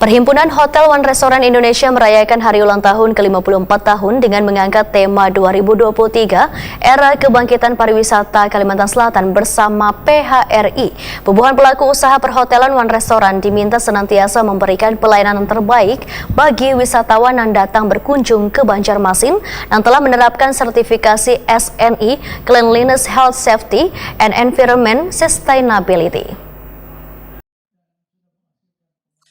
Perhimpunan Hotel One Restoran Indonesia merayakan hari ulang tahun ke-54 tahun dengan mengangkat tema 2023 Era Kebangkitan Pariwisata Kalimantan Selatan bersama PHRI. Bubuhan pelaku usaha perhotelan One Restoran diminta senantiasa memberikan pelayanan terbaik bagi wisatawan yang datang berkunjung ke Banjarmasin yang telah menerapkan sertifikasi SNI Cleanliness, Health, Safety, and Environment Sustainability.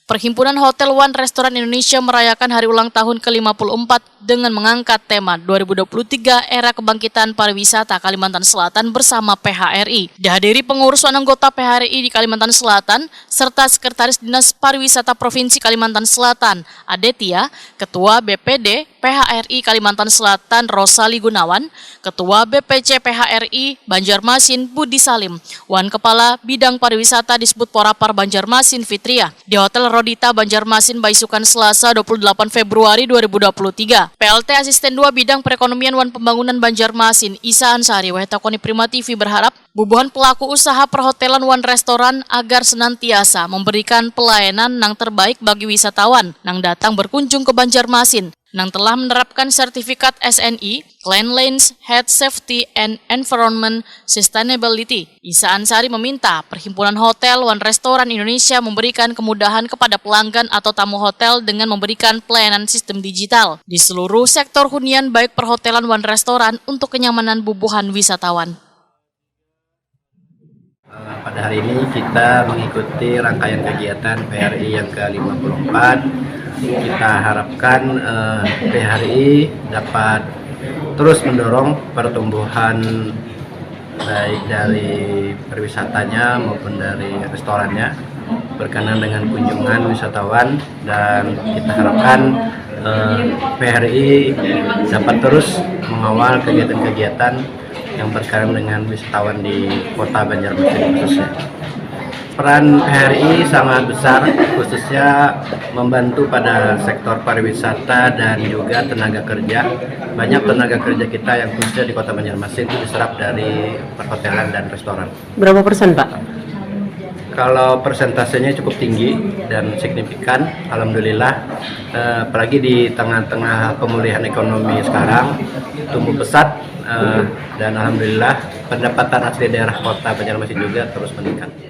Perhimpunan Hotel One Restoran Indonesia merayakan hari ulang tahun ke-54 dengan mengangkat tema 2023 Era Kebangkitan Pariwisata Kalimantan Selatan bersama PHRI. Dihadiri pengurus anggota PHRI di Kalimantan Selatan serta Sekretaris Dinas Pariwisata Provinsi Kalimantan Selatan, Adetia, Ketua BPD PHRI Kalimantan Selatan Rosali Gunawan, Ketua BPC PHRI Banjarmasin Budi Salim, Wan Kepala Bidang Pariwisata Disbud Porapar Banjarmasin Fitria di Hotel Rodita Banjarmasin Baisukan Selasa 28 Februari 2023. PLT Asisten 2 Bidang Perekonomian Wan Pembangunan Banjarmasin Isa Ansari Wetakoni Prima TV berharap bubuhan pelaku usaha perhotelan One Restoran agar senantiasa memberikan pelayanan yang terbaik bagi wisatawan yang datang berkunjung ke Banjarmasin yang telah menerapkan sertifikat SNI Cleanliness, Health, Safety, and Environment Sustainability. Isa Ansari meminta Perhimpunan Hotel One Restoran Indonesia memberikan kemudahan kepada pelanggan atau tamu hotel dengan memberikan pelayanan sistem digital di seluruh sektor hunian baik perhotelan One Restoran untuk kenyamanan bubuhan wisatawan. Pada hari ini kita mengikuti rangkaian kegiatan PHRI yang ke-54. Kita harapkan PHRI dapat terus mendorong pertumbuhan baik dari pariwisatanya maupun dari restorannya berkenaan dengan kunjungan wisatawan, dan kita harapkan PHRI dapat terus mengawal kegiatan-kegiatan yang berkaitan dengan wisatawan di kota Banjarmasin khususnya. Peran PHRI sangat besar, khususnya membantu pada sektor pariwisata dan juga tenaga kerja. Banyak tenaga kerja kita yang khususnya di kota Banjarmasin itu diserap dari perhotelan dan restoran. Berapa persen, Pak? Kalau persentasenya cukup tinggi dan signifikan, alhamdulillah, apalagi di tengah-tengah pemulihan ekonomi sekarang tumbuh pesat, dan alhamdulillah pendapatan asli daerah kota Banjarmasin juga terus meningkat.